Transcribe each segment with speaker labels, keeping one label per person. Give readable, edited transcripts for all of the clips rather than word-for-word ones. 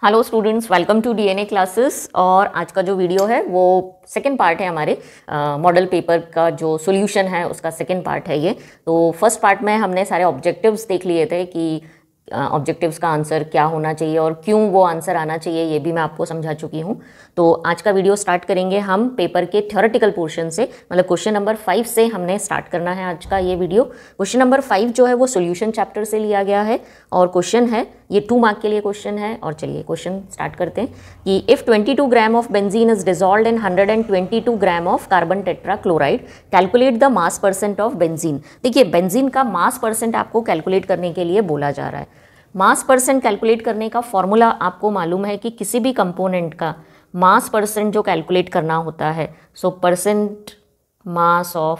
Speaker 1: Hello students, welcome to DNA classes. और आज का जो वीडियो है वो सेकंड पार्ट है हमारे मॉडल पेपर का जो सॉल्यूशन है उसका सेकंड पार्ट है ये। तो फर्स्ट पार्ट में हमने सारे ऑब्जेक्टिव्स देख लिए थे कि ऑब्जेक्टिव्स का आंसर क्या होना चाहिए और क्यों वो आंसर आना चाहिए, ये भी मैं आपको समझा चुकी हूँ। तो आज का वीडियो स्टार्ट करेंगे हम पेपर के थ्योरेटिकल पोर्शन से, मतलब क्वेश्चन नंबर 5 से हमने स्टार्ट करना है आज का ये वीडियो। क्वेश्चन नंबर 5 जो है वो सॉल्यूशन चैप्टर से लिया गया है और क्वेश्चन है ये 2 मार्क के लिए क्वेश्चन है। और चलिए क्वेश्चन स्टार्ट करते हैं कि if 22 gram of benzene is dissolved in 122 gram of carbon tetrachloride, calculate the mass percent of benzene. देखिए बेंजीन का मास परसेंट आपको कैलकुलेट करने के लिए बोला जा रहा है। मास परसेंट कैलकुलेट करने का फॉर्मूला आपको मालूम है कि किसी भी कंपोनेंट का मास परसेंट जो कैलकुलेट करना होता है, सो परसेंट मास ऑफ,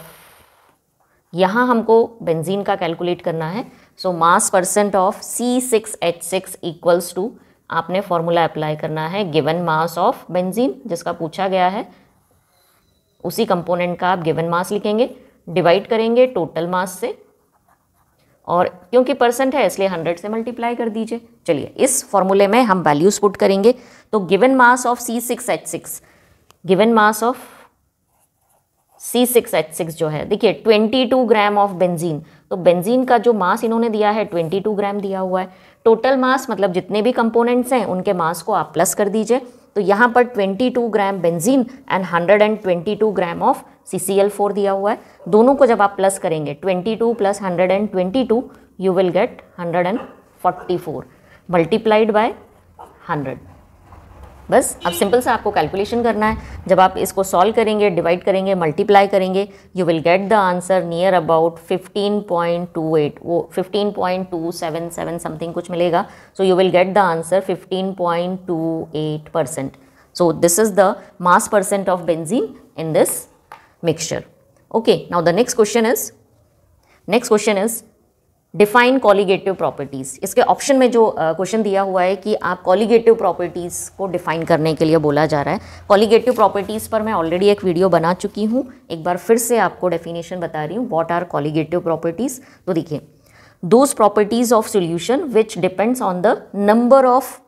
Speaker 1: यहाँ हमको बेंजीन का कैलकुलेट करना है। So mass percent of C6H6 equals to, आपने फॉर्मूला अप्लाई करना है गिवन मास ऑफ बेंजीन जिसका पूछा गया है, उसी कंपोनेंट का आप गिवन मास लिखेंगे, डिवाइड करेंगे टोटल मास से, और क्योंकि परसेंट है इसलिए 100 से मल्टीप्लाई कर दीजिए। चलिए इस फॉर्मूले में हम वैल्यूज पुट करेंगे। तो given mass of C6H6, given mass of C6H6 जो है, देखिए 22 ग्राम ऑफ बेंजीन, तो बेंजीन का जो मास इन्होंने दिया है 22 ग्राम दिया हुआ है। टोटल मास मतलब जितने भी कंपोनेंट्स हैं उनके मास को आप प्लस कर दीजिए। तो यहाँ पर 22 gram benzene and 122 gram of CCl4 दिया हुआ है। दोनों को जब आप प्लस करेंगे 22 plus 122 you will gate 144 multiplied by 100। बस अब सिंपल सा आपको कैलकुलेशन करना है। जब आप इसको सॉल्व करेंगे, डिवाइड करेंगे, मल्टीप्लाई करेंगे, you will get the answer near about 15.28, वो 15.277 समथिंग कुछ मिलेगा। सो you will get the answer 15.28%. So this is the mass percent of benzene in this mixture. Okay, now the next question is define colligative properties. इसके option में जो question दिया हुआ है कि आप कॉलीगेटिव प्रॉपर्टीज़ को डिफाइन करने के लिए बोला जा रहा है। कॉलीगेटिव प्रॉपर्टीज़ पर मैं ऑलरेडी एक वीडियो बना चुकी हूँ, एक बार फिर से आपको डेफिनेशन बता रही हूँ व्हाट आर कॉलीगेटिव प्रॉपर्टीज़। तो देखिए, those properties of solution which depends on the number of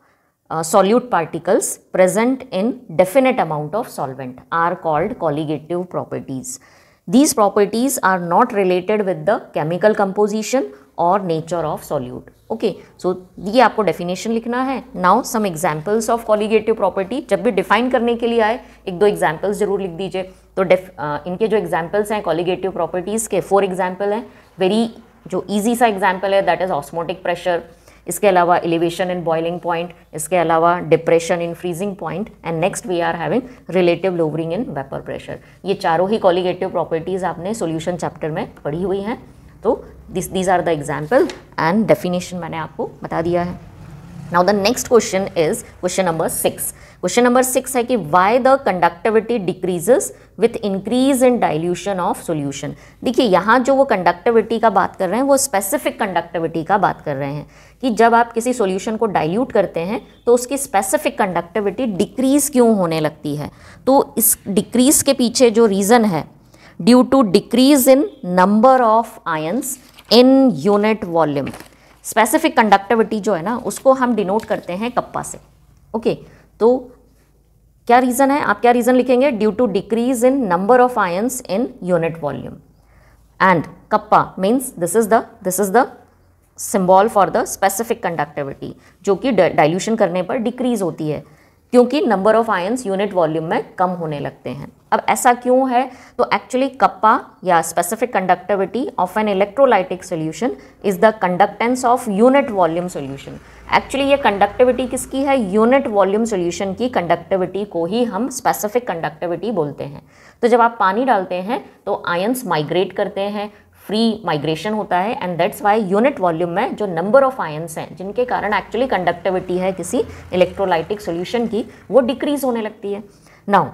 Speaker 1: solute particles present in definite amount of solvent are called colligative properties. These properties are not related with the chemical composition or nature of solute. Okay, so ये आपको definition लिखना है। Now some examples of colligative property, जब भी define करने के लिए आए एक दो examples जरूर लिख दीजिए। तो इनके जो examples हैं colligative properties के 4 example हैं। very जो easy सा example है that is osmotic pressure, इसके अलावा एलिवेशन इन बॉइलिंग पॉइंट, इसके अलावा depression in freezing point, and next we are having relative lowering in vapour pressure. ये चारों ही कॉलीगेटिव प्रॉपर्टीज़ आपने सॉल्यूशन चैप्टर में पढ़ी हुई हैं। तो these are the example and definition मैंने आपको बता दिया है। Now the next question is question number 6। Question number 6 है कि why the conductivity decreases with increase in dilution of solution. देखिए यहाँ जो वो कंडक्टिविटी का बात कर रहे हैं वो स्पेसिफिक कंडक्टिविटी का बात कर रहे हैं कि जब आप किसी सॉल्यूशन को डाइल्यूट करते हैं तो उसकी स्पेसिफिक कंडक्टिविटी डिक्रीज क्यों होने लगती है। तो इस डिक्रीज के पीछे जो रीज़न है, due to decrease in number of ions in unit volume. Specific conductivity जो है ना उसको हम डिनोट करते हैं कप्पा से। ओके, तो क्या रीज़न है, आप क्या रीज़न लिखेंगे, due to decrease in number of ions in unit volume, and kappa means this is the symbol for the specific conductivity जो कि डाइल्यूशन करने पर डिक्रीज होती है क्योंकि number of ions unit volume में कम होने लगते हैं। अब ऐसा क्यों है, तो एक्चुअली कप्पा या specific conductivity of an electrolytic solution is the conductance of unit volume solution. Actually ये कंडक्टिविटी किसकी है, यूनिट वॉल्यूम सोल्यूशन की कंडक्टिविटी को ही हम स्पेसिफिक कंडक्टिविटी बोलते हैं। तो जब आप पानी डालते हैं तो आयंस माइग्रेट करते हैं, फ्री माइग्रेशन होता है, and that's why unit volume में जो नंबर ऑफ आयंस हैं जिनके कारण एक्चुअली कंडक्टिविटी है किसी इलेक्ट्रोलाइटिक सॉल्यूशन की वो डिक्रीज होने लगती है। नाउ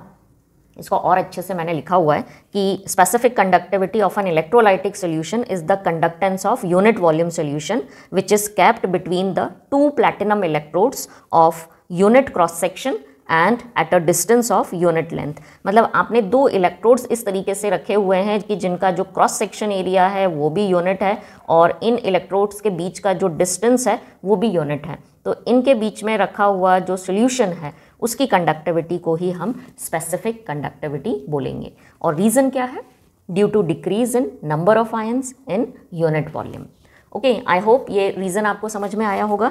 Speaker 1: इसको और अच्छे से मैंने लिखा हुआ है कि specific conductivity of an electrolytic solution is the conductance of unit volume solution which is kept between the 2 platinum electrodes of unit cross section and at a distance of unit length. मतलब आपने 2 electrodes इस तरीके से रखे हुए हैं कि जिनका जो क्रॉस सेक्शन एरिया है वो भी यूनिट है और इन इलेक्ट्रोड्स के बीच का जो डिस्टेंस है वो भी यूनिट है। तो इनके बीच में रखा हुआ जो सॉल्यूशन है उसकी कंडक्टिविटी को ही हम स्पेसिफिक कंडक्टिविटी बोलेंगे। और रीज़न क्या है? Due to decrease in number of ions in unit volume. Okay, I hope ये रीज़न आपको समझ में आया होगा।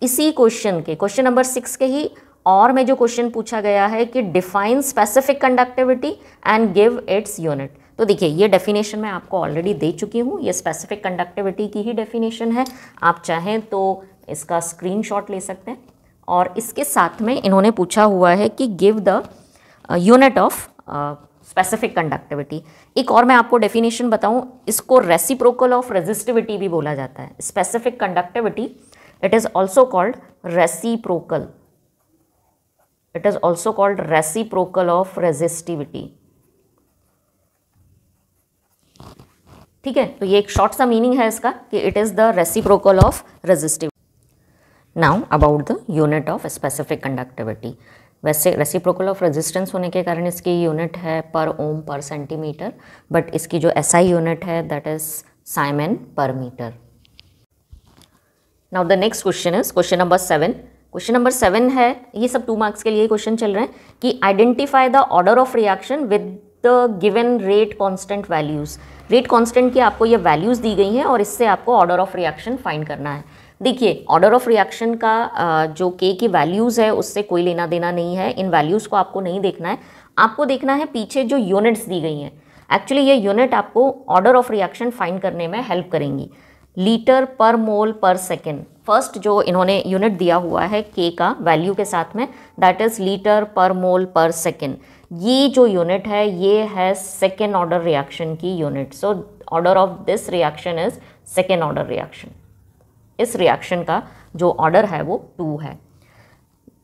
Speaker 1: इसी क्वेश्चन के क्वेश्चन नंबर 6 के ही और में जो क्वेश्चन पूछा गया है कि define specific conductivity and give its unit. तो देखिए, ये डेफिनेशन मैं आपको ऑलरेडी दे चुकी हूँ, ये स्पेसिफिक कंडक्टिविटी की ही डेफिनेशन है। आप चाहें तो इसका स्क्रीनशॉट ले सकते हैं। और इसके साथ में इन्होंने पूछा हुआ है कि give the unit of specific conductivity. एक और मैं आपको डेफिनेशन बताऊं, इसको रेसिप्रोकल ऑफ रेजिस्टिविटी भी बोला जाता है। Specific conductivity, it is also called reciprocal, it is also called reciprocal of resistivity. ठीक है, तो ये एक शॉर्ट सा मीनिंग है इसका कि it is the reciprocal of resistivity. Now about the unit of specific conductivity. वैसे रेसिप्रोकल ऑफ रेजिस्टेंस होने के कारण इसकी यूनिट है पर ओम पर सेंटीमीटर, बट इसकी जो SI यूनिट है that is siemens per metre. Now the next question is question number 7। Question number 7 है, ये सब 2 मार्क्स के लिए क्वेश्चन चल रहे हैं कि identify the order of reaction with the given rate constant values. Rate constant की आपको ये वैल्यूज दी गई हैं और इससे आपको ऑर्डर ऑफ रिएक्शन फाइंड करना है। देखिए, ऑर्डर ऑफ रिएक्शन का जो K की वैल्यूज़ है उससे कोई लेना देना नहीं है। इन वैल्यूज़ को आपको नहीं देखना है, आपको देखना है पीछे जो यूनिट्स दी गई हैं। एक्चुअली ये यूनिट आपको ऑर्डर ऑफ रिएक्शन फाइंड करने में हेल्प करेंगी। लीटर पर मोल पर सेकेंड, फर्स्ट जो इन्होंने यूनिट दिया हुआ है K का वैल्यू के साथ में, दैट इज़ लीटर पर मोल पर सेकेंड। ये जो यूनिट है ये है सेकेंड ऑर्डर रिएक्शन की unit. So order of this reaction is second order reaction. इस रिएक्शन का जो ऑर्डर है वो 2 है।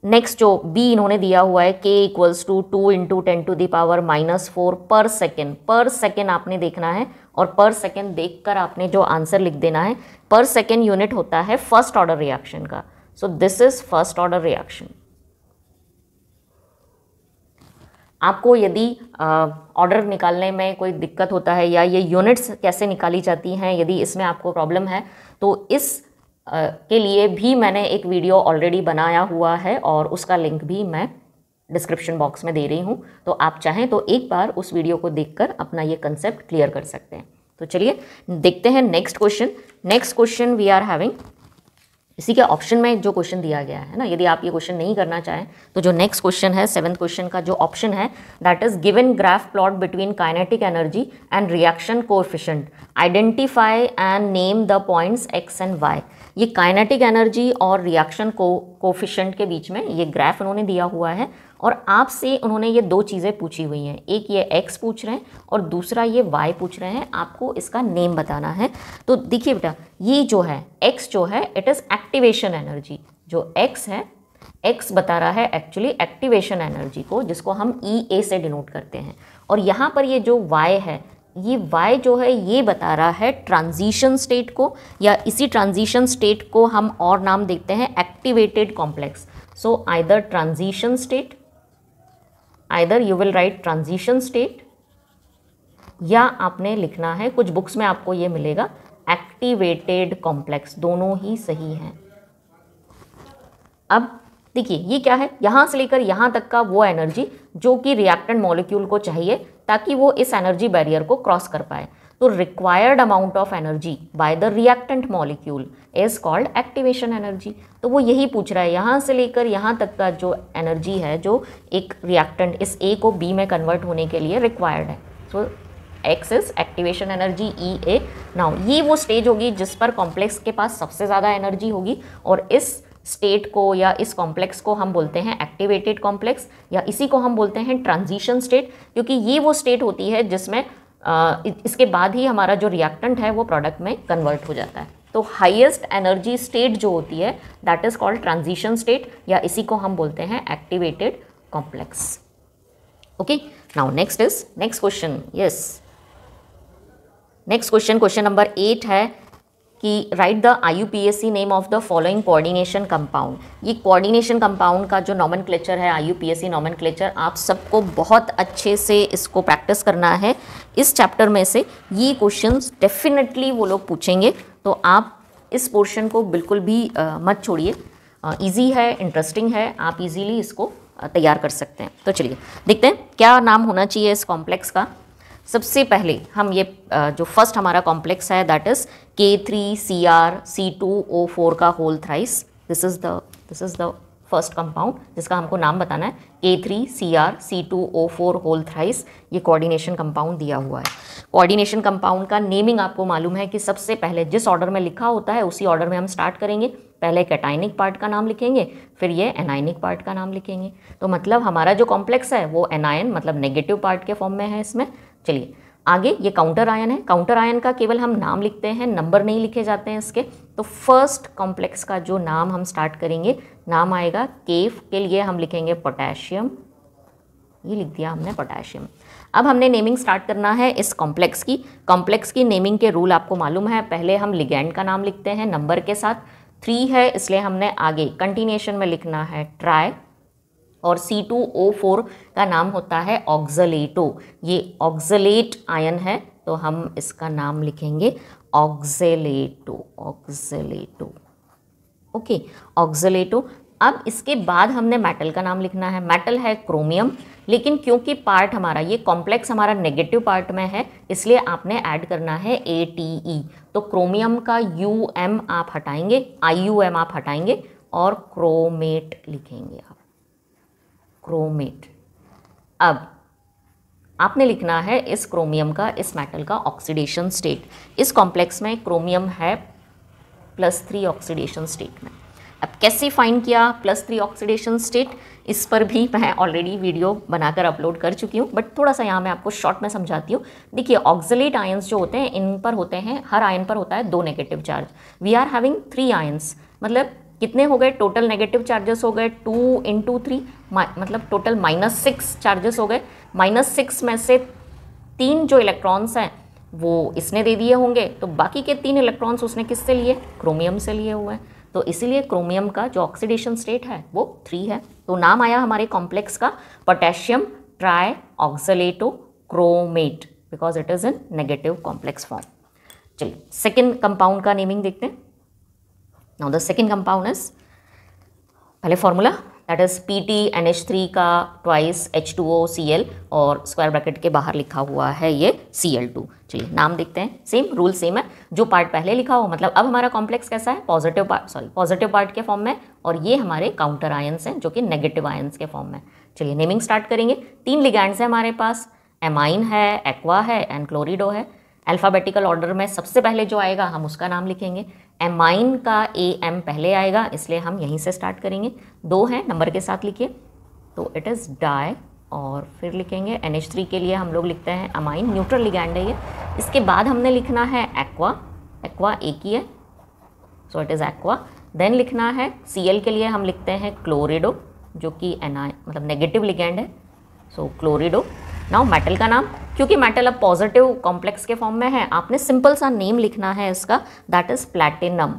Speaker 1: नेक्स्ट जो B इन्होंने दिया हुआ है K इक्वल्स टू 2 इंटू 10⁻⁻⁴ पर सेकेंड। पर सेकेंड आपने देखना है और पर सेकेंड देखकर आपने जो आंसर लिख देना है। पर सेकेंड यूनिट होता है फर्स्ट ऑर्डर रिएक्शन का। सो this is first order reaction. आपको यदि ऑर्डर निकालने में कोई दिक्कत होता है या ये यूनिट्स कैसे निकाली जाती हैं, यदि इसमें आपको प्रॉब्लम है तो इस के लिए भी मैंने एक वीडियो ऑलरेडी बनाया हुआ है और उसका लिंक भी मैं डिस्क्रिप्शन बॉक्स में दे रही हूँ। तो आप चाहें तो एक बार उस वीडियो को देखकर अपना ये कंसेप्ट क्लियर कर सकते हैं। तो चलिए देखते हैं next question. Next question we are having, इसी के ऑप्शन में जो क्वेश्चन दिया गया है ना, यदि आप ये क्वेश्चन नहीं करना चाहें तो जो नेक्स्ट क्वेश्चन है 7th क्वेश्चन का जो ऑप्शन है that is given graph plot between kinetic energy and reaction coefficient, identify and name the points x and y। ये काइनेटिक एनर्जी और रिएक्शन कोएफिशिएंट के बीच में ये ग्राफ उन्होंने दिया हुआ है और आपसे उन्होंने ये 2 चीज़ें पूछी हुई हैं। एक ये x पूछ रहे हैं और दूसरा ये y पूछ रहे हैं, आपको इसका नेम बताना है। तो देखिए बेटा, ये जो है x जो है इट इज़ एक्टिवेशन एनर्जी। जो x है, x बता रहा है एक्चुअली एक्टिवेशन एनर्जी को, जिसको हम EA से डिनोट करते हैं। और यहाँ पर ये जो y है, ये y जो है ये बता रहा है ट्रांजिशन स्टेट को, या इसी ट्रांजिशन स्टेट को हम और नाम देते हैं activated complex. So either transition state, either you will write transition state, या आपने लिखना है, कुछ बुक्स में आपको ये मिलेगा एक्टिवेटेड कॉम्प्लेक्स, दोनों ही सही हैं। अब देखिए ये क्या है, यहाँ से लेकर यहाँ तक का वो एनर्जी जो कि रिएक्टेंट मॉलिक्यूल को चाहिए ताकि वो इस एनर्जी बैरियर को क्रॉस कर पाए। तो required amount of energy by the reactant molecule is called activation energy. तो वो यही पूछ रहा है, यहाँ से लेकर यहाँ तक का जो एनर्जी है जो एक रिएक्टेंट इस A को B में कन्वर्ट होने के लिए रिक्वायर्ड है। सो X is activation energy EA। Now ये वो स्टेज होगी जिस पर कॉम्प्लेक्स के पास सबसे ज़्यादा एनर्जी होगी और इस स्टेट को या इस कॉम्प्लेक्स को हम बोलते हैं एक्टिवेटेड कॉम्प्लेक्स, या इसी को हम बोलते हैं ट्रांजिशन स्टेट, क्योंकि ये वो स्टेट होती है जिसमें इसके बाद ही हमारा जो रिएक्टेंट है वो प्रोडक्ट में कन्वर्ट हो जाता है। तो हाईएस्ट एनर्जी स्टेट जो होती है that is called transition state, या इसी को हम बोलते हैं activated complex. Okay, now next is next question. Yes, next question, question number 8 है कि right the IUPAC name of the following coordination compound. ये कोऑर्डिनेशन कंपाउंड का जो नॉमेनक्लेचर है, IUPAC नॉमेनक्लेचर, आप सबको बहुत अच्छे से इसको प्रैक्टिस करना है। इस चैप्टर में से ये क्वेश्चंस डेफिनेटली वो लोग पूछेंगे, तो आप इस पोर्शन को बिल्कुल भी मत छोड़िए। इजी है, इंटरेस्टिंग है, आप इजीली इसको तैयार कर सकते हैं। तो चलिए देखते हैं क्या नाम होना चाहिए इस कॉम्प्लेक्स का। सबसे पहले हम ये जो फर्स्ट हमारा कॉम्प्लेक्स है दैट इज K3Cr C2O4 का whole thrice. This is the first compound जिसका हमको नाम बताना है K3Cr C2O4 होल थ्राइस। ये कोऑर्डिनेशन कंपाउंड दिया हुआ है। कोऑर्डिनेशन कंपाउंड का नेमिंग आपको मालूम है कि सबसे पहले जिस ऑर्डर में लिखा होता है उसी ऑर्डर में हम स्टार्ट करेंगे। पहले कैटाइनिक पार्ट का नाम लिखेंगे, फिर ये एनाइनिक पार्ट का नाम लिखेंगे। तो मतलब हमारा जो कॉम्प्लेक्स है वो एनायन मतलब नेगेटिव पार्ट के फॉर्म में है इसमें। चलिए आगे ये काउंटर आयन है। काउंटर आयन का केवल हम नाम लिखते हैं, नंबर नहीं लिखे जाते हैं इसके। तो फर्स्ट कॉम्प्लेक्स का जो नाम हम स्टार्ट करेंगे, नाम आएगा केफ के लिए हम लिखेंगे पोटेशियम। ये लिख दिया हमने पोटेशियम। अब हमने नेमिंग स्टार्ट करना है इस कॉम्प्लेक्स की। कॉम्प्लेक्स की नेमिंग के रूल आपको मालूम है। पहले हम लिगैंड का नाम लिखते हैं नंबर के साथ। 3 है इसलिए हमने आगे कंटिन्यूएशन में लिखना है ट्राई। और C2O4 का नाम होता है ऑक्सलेटो। ये ऑक्सलेट आयन है तो हम इसका नाम लिखेंगे ऑक्सलेटो। ओके, ऑक्सलेटो। अब इसके बाद हमने मेटल का नाम लिखना है। मेटल है क्रोमियम, लेकिन क्योंकि पार्ट हमारा ये कॉम्प्लेक्स हमारा नेगेटिव पार्ट में है इसलिए आपने ऐड करना है ATE। तो क्रोमियम का UM आप हटाएंगे, IUM आप हटाएंगे और क्रोमेट लिखेंगे आप, क्रोमेट। अब आपने लिखना है इस क्रोमियम का, इस मेटल का ऑक्सीडेशन स्टेट। इस कॉम्प्लेक्स में क्रोमियम है +3 ऑक्सीडेशन स्टेट में। अब कैसे फाइंड किया +3 ऑक्सीडेशन स्टेट, इस पर भी मैं ऑलरेडी वीडियो बनाकर अपलोड कर चुकी हूँ, बट थोड़ा सा यहाँ मैं आपको शॉर्ट में समझाती हूँ। देखिए ऑक्सलेट आयंस जो होते हैं इन पर होते हैं, हर आयन पर होता है 2 negative charge. We are having 3 ions, मतलब कितने हो गए टोटल नेगेटिव चार्जेस हो गए 2 × 3, मतलब टोटल -6 चार्जेस हो गए। -6 में से 3 जो इलेक्ट्रॉन्स हैं वो इसने दे दिए होंगे, तो बाकी के 3 इलेक्ट्रॉन्स उसने किससे लिए, क्रोमियम से लिए हुए हैं। तो इसीलिए क्रोमियम का जो ऑक्सीडेशन स्टेट है वो 3 है। तो नाम आया हमारे कॉम्प्लेक्स का potassium try ऑक्सलेटो chromate, because it is in negative complex form. चलिए सेकेंड कंपाउंड का नेमिंग देखते हैं। Now the second compound is, पहले फॉर्मूला दैट इज PTNH3 का ट्वाइस H2OCl और स्क्वायर ब्रैकेट के बाहर लिखा हुआ है ये Cl2। चलिए नाम देखते हैं, सेम रूल सेम है, जो पार्ट पहले लिखा हो, मतलब अब हमारा कॉम्प्लेक्स कैसा है, पॉजिटिव पार्ट के फॉर्म में, और ये हमारे काउंटर आयंस हैं जो कि नेगेटिव आयंस के फॉर्म में। चलिए नेमिंग स्टार्ट करेंगे। 3 लिगैंड्स हैं हमारे पास, एमाइन है, एक्वा है एंड क्लोरिडो है। अल्फ़ाबेटिकल ऑर्डर में सबसे पहले जो आएगा हम उसका नाम लिखेंगे। एमाइन का AM पहले आएगा इसलिए हम यहीं से स्टार्ट करेंगे। 2 हैं, नंबर के साथ लिखिए, तो इट इज़ डाई। और फिर लिखेंगे NH3 के लिए हम लोग लिखते हैं अमाइन, न्यूट्रल लिगैंड है ये। इसके बाद हमने लिखना है एक्वा, एक्वा एक ही है, so it is aqua. Then लिखना है Cl के लिए हम लिखते हैं क्लोरिडो, जो कि मतलब नेगेटिव लिगैंड है, सो क्लोरिडो। नाउ मेटल का नाम, क्योंकि मेटल अब पॉजिटिव कॉम्प्लेक्स के फॉर्म में है, आपने सिंपल सा नेम लिखना है इसका, दैट इज प्लैटिनम।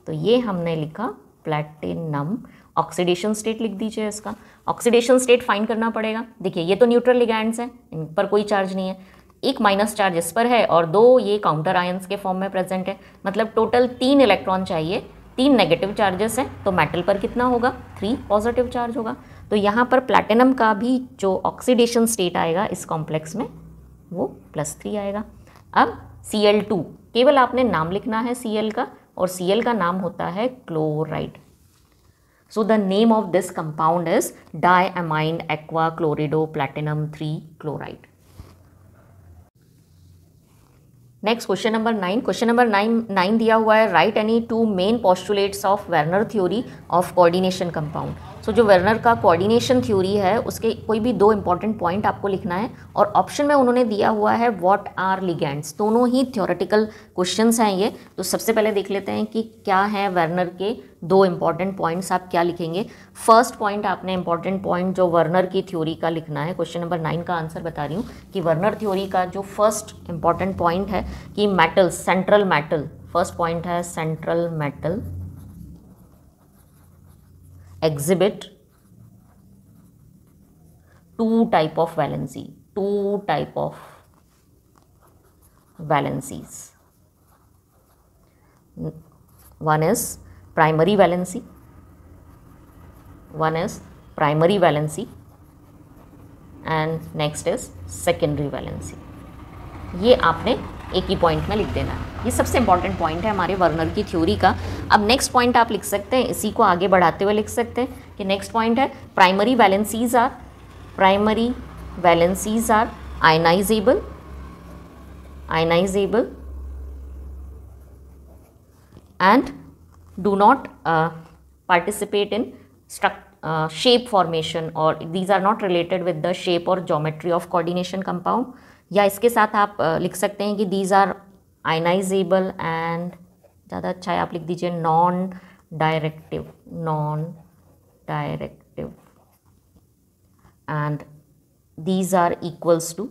Speaker 1: तो ये हमने लिखा प्लैटिनम। ऑक्सीडेशन स्टेट लिख दीजिए इसका। ऑक्सीडेशन स्टेट फाइंड करना पड़ेगा। देखिए ये तो न्यूट्रल लिगैंड्स हैं, इन पर कोई चार्ज नहीं है, एक माइनस चार्ज इस पर है और 2 ये काउंटर आयंस के फॉर्म में प्रेजेंट है, मतलब टोटल 3 इलेक्ट्रॉन चाहिए, 3 नेगेटिव चार्जेस हैं, तो मेटल पर कितना होगा, 3 पॉजिटिव चार्ज होगा। तो यहाँ पर प्लैटिनम का भी जो ऑक्सीडेशन स्टेट आएगा इस कॉम्प्लेक्स में वो +3 आएगा। अब Cl2, केवल आपने नाम लिखना है Cl का, और Cl का नाम होता है chloride. So the name of this compound is diammine aqua chlorido platinum 3 chloride. Next question number 9। Question number 9 दिया हुआ है, right any 2 main postulates of Werner theory of coordination compound. So जो वेर्नर का coordination theory है उसके कोई भी 2 important point आपको लिखना है, और ऑप्शन में उन्होंने दिया हुआ है व्हाट आर लिगैंड्स। दोनों ही थ्योरेटिकल क्वेश्चंस हैं ये। तो सबसे पहले देख लेते हैं कि क्या है वेर्नर के 2 इंपॉर्टेंट पॉइंट्स, आप क्या लिखेंगे। फर्स्ट पॉइंट आपने इंपॉर्टेंट पॉइंट जो वेर्नर की थ्योरी का लिखना है। क्वेश्चन नंबर 9 का आंसर बता रही हूँ कि वेर्नर थ्योरी का जो फर्स्ट इंपॉर्टेंट पॉइंट है कि metal, central metal, first point है central metal exhibit 2 type of valency, 2 type of valencies. One is primary valency one is primary valency and next is secondary valency. ये आपने एक ही point में लिख देना है। ये सबसे इंपॉर्टेंट पॉइंट है हमारे वर्नर की थ्योरी का। अब नेक्स्ट पॉइंट आप लिख सकते हैं, इसी को आगे बढ़ाते हुए लिख सकते हैं कि नेक्स्ट पॉइंट है primary valencies are ionizable and do not participate in shape formation, or these are not related with the shape or geometry of coordination compound। या इसके साथ आप लिख सकते हैं कि these are ionizable and ज़्यादा अच्छा है आप लिख दीजिए non directive and these are equals to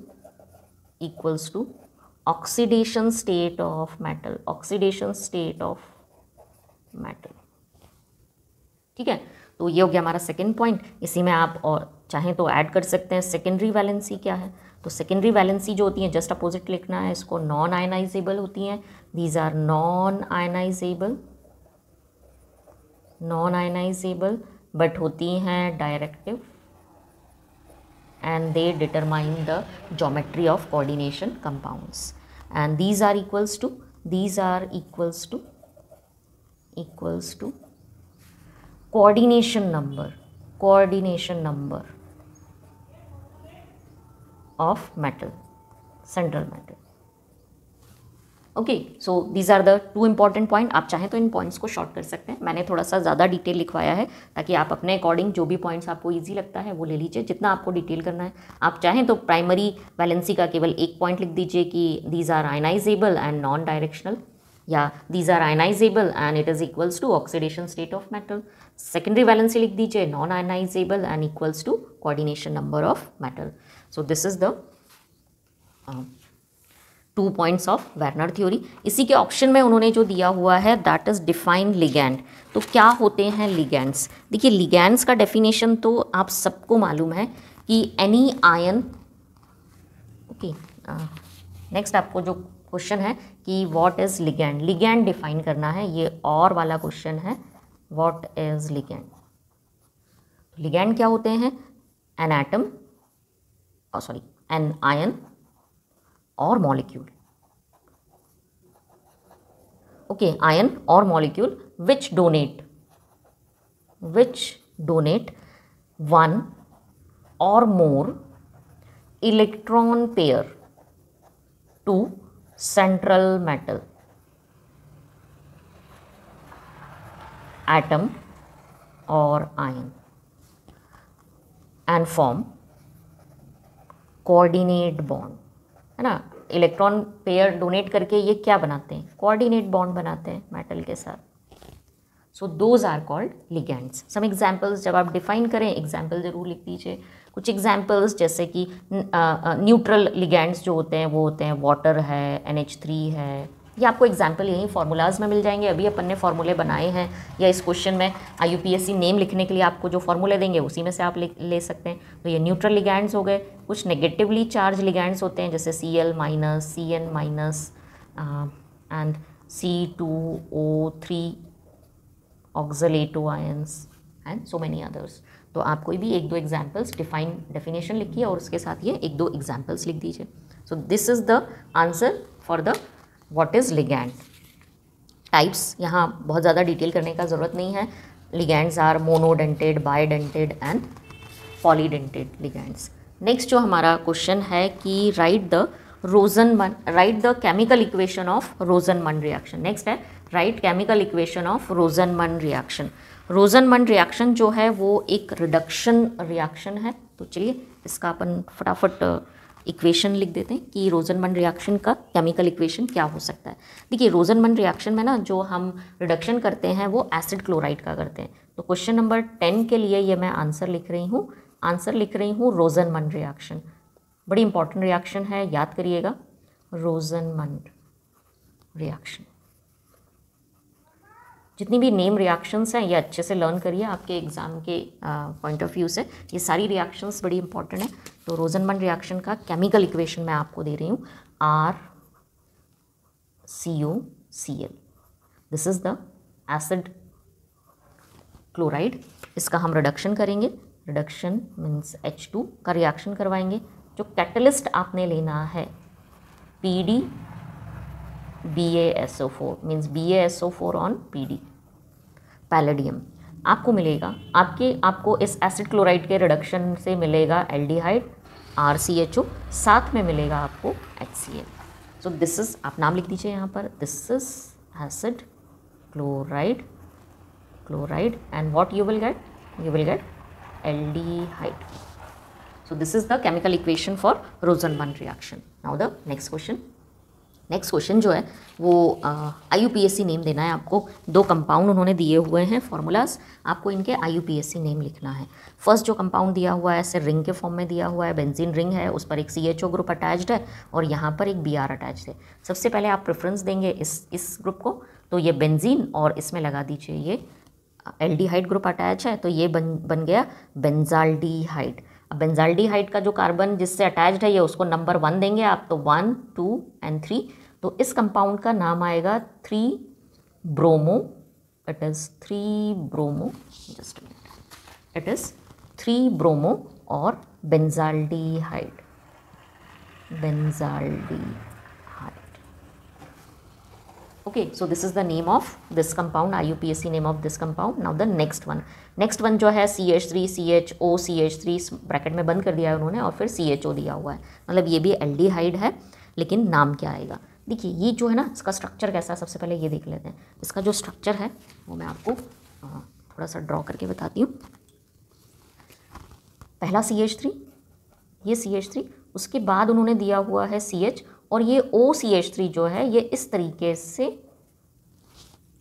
Speaker 1: oxidation state of metal, ठीक है। तो ये हो गया हमारा सेकेंड पॉइंट। इसी में आप और चाहें तो ऐड कर सकते हैं सेकेंडरी वैलेंसी क्या है। तो सेकेंडरी वैलेंसी जो होती है जस्ट अपोजिट लिखना है इसको, नॉन आयनाइजेबल होती हैं। These are non ionizable but होती हैं directive and they determine the geometry of coordination compounds, and these are equals to coordination number of metal, central metal। Okay, so these are the two important point. आप चाहें तो इन points को short कर सकते हैं, मैंने थोड़ा सा ज़्यादा डिटेल लिखवाया है ताकि आप अपने अकॉर्डिंग जो भी पॉइंट्स आपको इजी लगता है वो ले लीजिए, जितना आपको डिटेल करना है। आप चाहें तो प्राइमरी वैलेंसी का केवल एक पॉइंट लिख दीजिए कि these are ionisable and non directional, या these are ionisable and it is equals to oxidation state of metal. Secondary valency लिख दीजिए non ionisable and equals to coordination number of metal. So this is the 2 points of Werner theory. इसी के option में उन्होंने जो दिया हुआ है दैट इज डिफाइन लिगैंड। तो क्या होते हैं लिगैंड्स? देखिए लिगैंड्स का डेफिनेशन तो आप सबको मालूम है कि एनी आयन। ओके, नेक्स्ट आपको जो क्वेश्चन है कि what is ligand, ligand define करना है। ये और वाला क्वेश्चन है, व्हाट इज लिगैंड। लिगैंड क्या होते हैं? एन एटम, एन आयन और मॉलिक्यूल। ओके, आयन और molecule which donate one or more electron pair to central metal atom or ion and form coordinate bond, है ना। इलेक्ट्रॉन पेयर डोनेट करके ये क्या बनाते हैं? कोऑर्डिनेट बॉन्ड बनाते हैं मेटल के साथ। So those are called ligands. Some examples जब आप डिफाइन करें एग्जांपल ज़रूर लिख दीजिए। कुछ एग्जांपल्स जैसे कि न्यूट्रल लिगैंड्स जो होते हैं वो होते हैं वाटर है, NH3 है। ये आपको एग्जाम्पल यहीं फार्मूलाज में मिल जाएंगे। अभी अपन ने फार्मूले बनाए हैं, या इस क्वेश्चन में IUPAC नेम लिखने के लिए आपको जो फार्मूले देंगे उसी में से आप ले सकते हैं। तो ये न्यूट्रल लिगैंड्स हो गए। कुछ नेगेटिवली चार्ज लिगैंड्स होते हैं जैसे Cl-, Cn- and C2O3 ऑक्सलेटो ions and so many others. तो आप कोई भी 1-2 एग्जाम्पल्स डेफिनेशन लिखिए और उसके साथ ये 1-2 एग्जाम्पल्स लिख दीजिए। So this is the answer for the what is ligand. Types यहाँ बहुत ज़्यादा डिटेल करने का ज़रूरत नहीं है। Ligands are monodentate, bidentate and polydentate ligands. Next जो हमारा क्वेश्चन है कि right the chemical equation of Rosenmund reaction. Next है right chemical equation of Rosenmund reaction. Rosenmund reaction जो है वो एक रिडक्शन रिएक्शन है। तो चलिए इसका अपन फटाफट इक्वेशन लिख देते हैं कि रोजनमन रिएक्शन का केमिकल इक्वेशन क्या हो सकता है। देखिए रोजनमन रिएक्शन में ना जो हम रिडक्शन करते हैं वो एसिड क्लोराइड का करते हैं। तो क्वेश्चन नंबर 10 के लिए ये मैं आंसर लिख रही हूँ रोजनमन रिएक्शन। बड़ी इंपॉर्टेंट रिएक्शन है, याद करिएगा रोजनमन रिएक्शन। जितनी भी नेम रिएक्शंस हैं ये अच्छे से लर्न करिए आपके एग्ज़ाम के पॉइंट ऑफ व्यू से। ये सारी रिएक्शंस बड़ी इंपॉर्टेंट है। तो रोजनमन रिएक्शन का केमिकल इक्वेशन मैं आपको दे रही हूँ RCOCl। This is the acid chloride, इसका हम रिडक्शन करेंगे, रिडक्शन मीन्स H2 का रिएक्शन करवाएंगे। जो कैटलिस्ट आपने लेना है PD BaSO4 means BaSO4 on PD palladium, आपको मिलेगा आपको इस एसिड क्लोराइड के रिडक्शन से मिलेगा एल्डिहाइड RCHO, साथ में मिलेगा आपको HCl। सो दिस इज, आप नाम लिख दीजिए यहाँ पर, this is acid chloride and what you will get aldehyde. So this is the chemical equation for Rosenbaum reaction. Now the next question जो है वो IUPAC नेम देना है आपको। 2 कंपाउंड उन्होंने दिए हुए हैं फॉर्मूलाज, आपको इनके IUPAC नेम लिखना है। फर्स्ट जो कंपाउंड दिया हुआ है ऐसे रिंग के फॉर्म में दिया हुआ है, बेंजीन रिंग है, उस पर एक CHO ग्रुप अटैच्ड है और यहाँ पर एक Br अटैच्ड है। सबसे पहले आप प्रेफरेंस देंगे इस ग्रुप को, तो ये बेंजीन और इसमें लगा दीजिए ये एल्डिहाइड ग्रुप अटैच है, तो ये बन गया बेंजाल्डिहाइड। अब बेंजाल्डिहाइड का जो कार्बन जिससे अटैच्ड है ये उसको नंबर 1 देंगे आप, तो 1, 2 एंड 3। तो इस कंपाउंड का नाम आएगा 3 bromo, it is 3 bromo, just it is 3 bromo और benzaldehyde. Okay, so this is the name of this compound, IUPAC name of this compound. Now the next one जो है CH3 CHO CH3 ब्रैकेट में बंद कर दिया है उन्होंने और फिर CHO दिया हुआ है, मतलब ये भी एल्डिहाइड है, लेकिन नाम क्या आएगा? देखिए ये जो है ना, इसका स्ट्रक्चर कैसा है सबसे पहले ये देख लेते हैं। इसका जो स्ट्रक्चर है वो मैं आपको थोड़ा सा ड्रॉ करके बताती हूँ। पहला CH3, ये CH3, उसके बाद उन्होंने दिया हुआ है CH, और ये OCH3 जो है ये इस तरीके से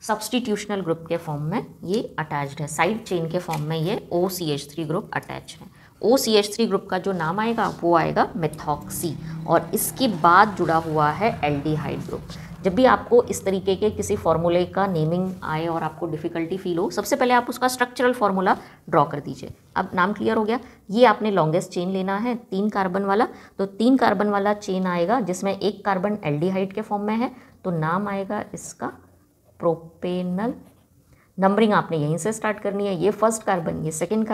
Speaker 1: सब्स्टिट्यूशनल ग्रुप के फॉर्म में ये अटैच्ड है, साइड चेन के फॉर्म में ये OCH3 ग्रुप अटैच है। OCH3 ग्रुप का जो नाम आएगा वो आएगा मेथॉक्सी, और इसके बाद जुड़ा हुआ है एल्डिहाइड ग्रुप। जब भी आपको इस तरीके के किसी फॉर्मूले का नेमिंग आए और आपको डिफ़िकल्टी फील हो, सबसे पहले आप उसका स्ट्रक्चरल फार्मूला ड्रॉ कर दीजिए। अब नाम क्लियर हो गया। ये आपने लॉन्गेस्ट चेन लेना है 3 कार्बन वाला, तो 3 कार्बन वाला चेन आएगा जिसमें 1 कार्बन एल्डिहाइड के फॉर्म में है, तो नाम आएगा इसका प्रोपेनल। नंबरिंग आपने यहीं से स्टार्ट करनी है, ये फर्स्ट कार्बन, ये सेकेंड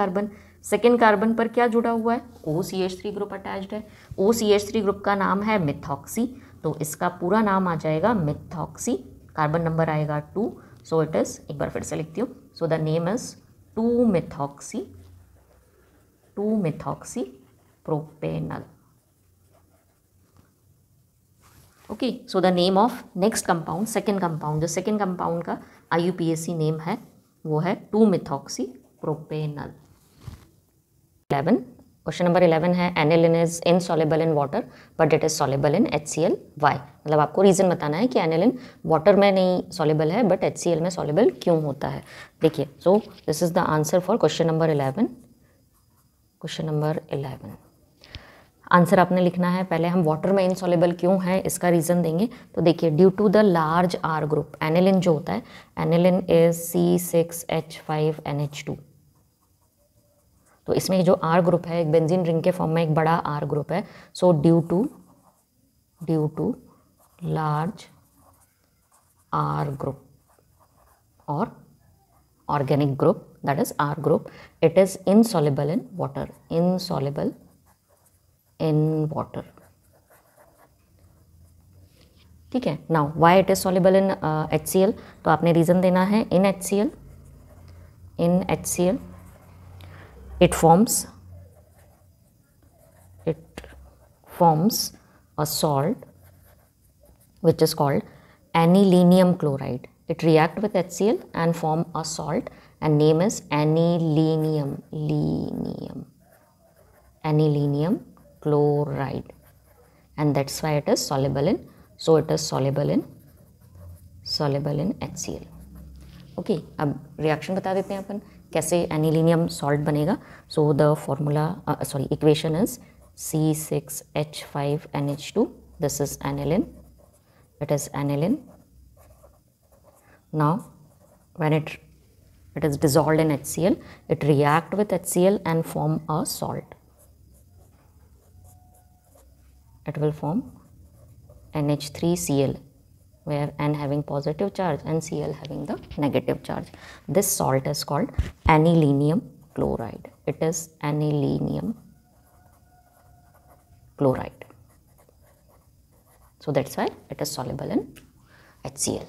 Speaker 1: कार्बन पर क्या जुड़ा हुआ है? OCH3 ग्रुप अटैच्ड है। OCH3 ग्रुप का नाम है मिथॉक्सी, तो इसका पूरा नाम आ जाएगा मिथॉक्सी, कार्बन नंबर आएगा 2, सो इट इज़, एक बार फिर से लिखती हूँ, सो the name is 2 methoxy propanal. Okay, so the name of next compound, second compound, जो सेकेंड कंपाउंड का IUPAC नेम है वो है 2 मिथॉक्सी प्रोपेनल। 11, क्वेश्चन नंबर 11 है aniline is insoluble in water but it is soluble in HCl, why? मतलब आपको reason बताना है कि एनिलिन वाटर में नहीं सॉल्युबल है बट HCl में सॉल्युबल क्यों होता है। देखिए, सो this is the answer for question number 11। Answer आपने लिखना है, पहले हम वाटर में इनसॉल्युबल क्यों है इसका रीज़न देंगे। तो देखिए, due to the large R group, aniline जो होता है, एनिलिन इज C6H5NH2, तो इसमें जो R ग्रुप है एक बेंजीन रिंग के फॉर्म में एक बड़ा R ग्रुप है, so due to large R group और organic group, that is R group, it is insoluble in water, insoluble in water. ठीक है, now why it is soluble in HCl, तो आपने रीज़न देना है in HCl it forms a salt which is called anilinium chloride. It react with HCl and form a salt and name is anilinium chloride, and that's why it is soluble in, so it is soluble in HCl. Okay, अब reaction बता देते हैं अपन कैसे anilinium salt बनेगा। So the formula equation is C6H5NH2, this is aniline, it is aniline. Now when it is dissolved in HCl, it react with HCl and form a salt. It will form NH3Cl where N having positive charge and Cl having the negative charge. This salt is called anilinium chloride. It is anilinium chloride. So that's why it is soluble in HCl.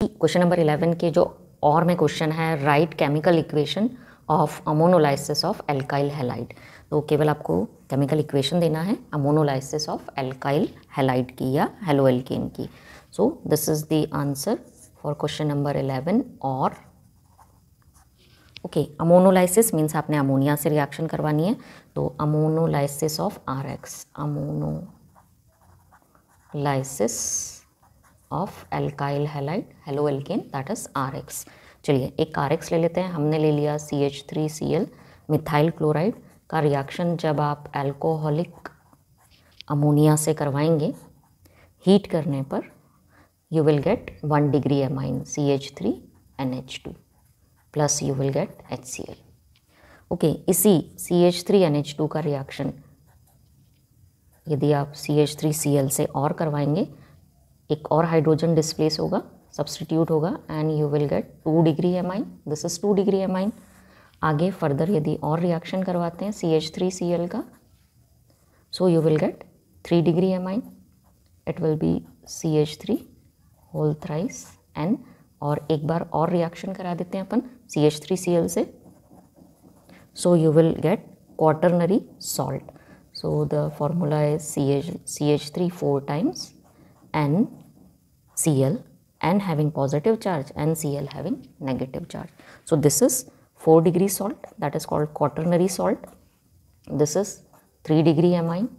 Speaker 1: Question number 11 के जो और में question है, right chemical equation of ammonolysis of alkyl halide. तो केवल आपको chemical equation देना है अमोनोलाइसिस ऑफ एल्काइल हैलाइड की या हेलोएल्केन की। सो this is the answer for question number 11। और ओके, अमोनोलाइसिस मीन्स आपने अमोनिया से रिएक्शन करवानी है, तो ammonolysis of RX, ammonolysis of alkyl halide haloalkane, that is RX। चलिए एक RX ले लेते हैं। हमने ले लिया CH3Cl मिथाइल क्लोराइड का रिएक्शन जब आप अल्कोहलिक अमोनिया से करवाएंगे हीट करने पर, you will gate 1 degree amine CH3NH2 plus you will gate HCl। Okay, इसी CH3NH2 का रिएक्शन यदि आप CH3Cl से और करवाएंगे, एक और हाइड्रोजन डिस्प्लेस होगा, सब्सटीट्यूट होगा, and you will get 2 degree amine. This is 2 degree amine. आगे फर्दर यदि और रिएक्शन करवाते हैं CH3Cl का, so you will get 3 degree amine. It will be CH3 whole thrice N, और एक बार और रिएक्शन करा देते हैं अपन CH3Cl से, सो you will gate quaternary salt. So the formula is CH3 4 times NCl, N having positive charge and Cl having negative charge. So this is 4 degree salt, that is called quaternary salt. This is 3 degree amine,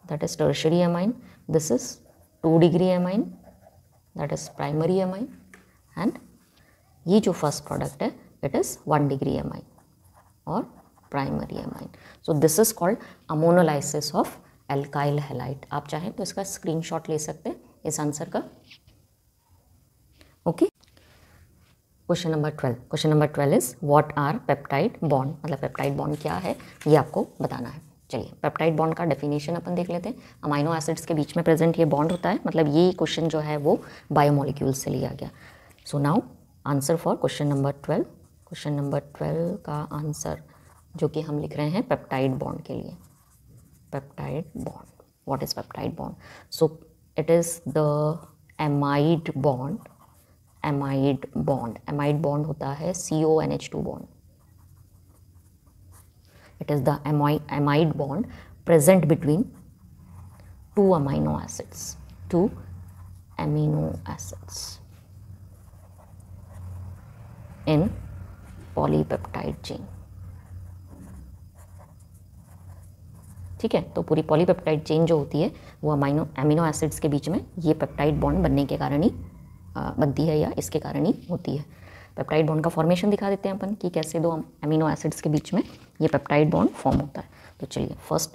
Speaker 1: that is tertiary amine. This is 2 degree amine, that is primary amine. And ये जो first product है, it is 1 degree amine or primary amine. So this is called ammonolysis of alkyl halide. आप चाहें तो इसका screenshot ले सकते हैं इस आंसर का। Okay, question number 12। Question number 12 is what are peptide bond, मतलब पेप्टाइड बॉन्ड क्या है ये आपको बताना है। चलिए पेप्टाइड बॉन्ड का डेफिनेशन अपन देख लेते हैं। अमाइनो एसिड्स के बीच में प्रेजेंट ये बॉन्ड होता है, मतलब ये क्वेश्चन जो है वो बायोमोलिक्यूल से लिया गया। So now answer for question number 12। Question number 12 का आंसर जो कि हम लिख रहे हैं पेप्टाइड बॉन्ड के लिए। Peptide bond, what is peptide bond? So it is the amide bond. amide bond होता है CONH2 bond. It is the amide bond present between two amino acids in polypeptide chain. ठीक है, तो पूरी polypeptide chain जो होती है वो अमीनो एसिड्स के बीच में ये पेप्टाइड बॉन्ड बनने के कारण ही बनती है, या इसके कारण ही होती है। पेप्टाइड बॉन्ड का फॉर्मेशन दिखा देते हैं अपन कि कैसे दो अमीनो एसिड्स के बीच में ये पेप्टाइड बॉन्ड फॉर्म होता है। तो चलिए, फर्स्ट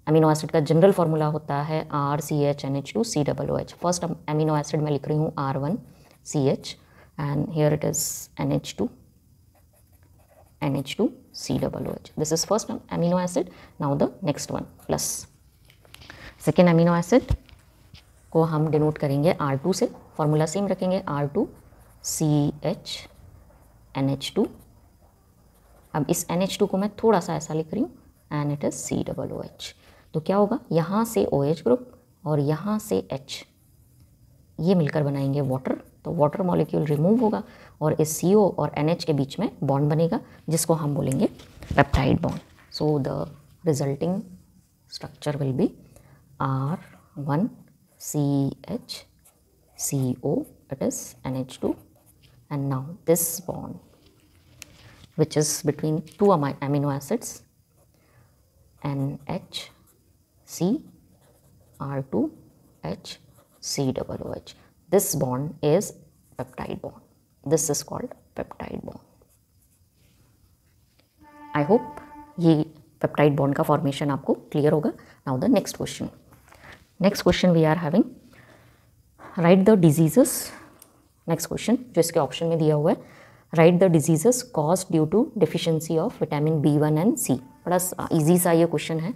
Speaker 1: अमीनो एसिड का जनरल फार्मूला होता है RCHNH2COOH। फर्स्ट अमीनो एसिड मैं लिख रही हूँ R1CH and here it is NH2COOH. This is first amino acid. Now the next one plus second amino acid को हम डिनोट करेंगे R2 से, फॉर्मूला सेम रखेंगे R2CHNH2। अब इस NH2 को मैं थोड़ा सा ऐसा लिख रही हूँ एंड इट इज COOH। तो क्या होगा, यहाँ से OH ग्रुप और यहाँ से H, ये मिलकर बनाएंगे वाटर। तो वाटर मॉलिक्यूल रिमूव होगा और इस CO और NH के बीच में बॉन्ड बनेगा जिसको हम बोलेंगे peptide bond. So the resulting structure will be R1CHCO, it is NH2, and now this bond which is between two amino acids NHCr2HCOOH. This bond is peptide bond. This is called peptide bond. I hope ये peptide bond का formation आपको clear होगा. Now the next question. Next question we are having, write the diseases. Next question जो इसके option में दिया हुआ है, write the diseases caused due to deficiency of vitamin B1 and C. बड़ा easy सा ये question है।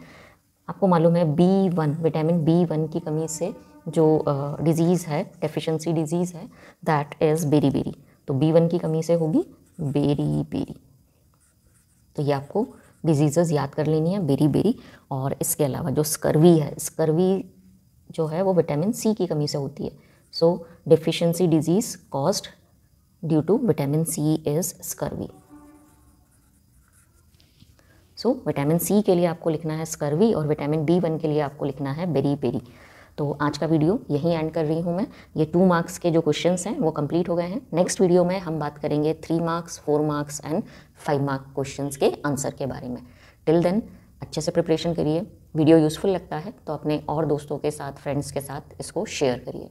Speaker 1: आपको मालूम है B1, विटामिन B1 की कमी से जो डिजीज़ है, डेफिशिएंसी डिजीज़ है, दैट इज़ बेरी। तो B1 की कमी से होगी बेरी। तो ये आपको डिजीज़ेस याद कर लेनी है, बेरी। और इसके अलावा जो स्कर्वी है, स्कर्वी जो है वो विटामिन सी की कमी से होती है। So deficiency disease caused due to vitamin C is scurvy. So vitamin C के लिए आपको लिखना है स्कर्वी और विटामिन B1 के लिए आपको लिखना है बेरी। तो आज का वीडियो यहीं एंड कर रही हूँ मैं। ये 2 मार्क्स के जो क्वेश्चंस हैं वो कंप्लीट हो गए हैं। नेक्स्ट वीडियो में हम बात करेंगे 3 marks, 4 marks and 5 mark questions के आंसर के बारे में। टिल देन अच्छे से प्रिपरेशन करिए। वीडियो यूज़फुल लगता है तो अपने और दोस्तों के साथ, फ्रेंड्स के साथ इसको शेयर करिए।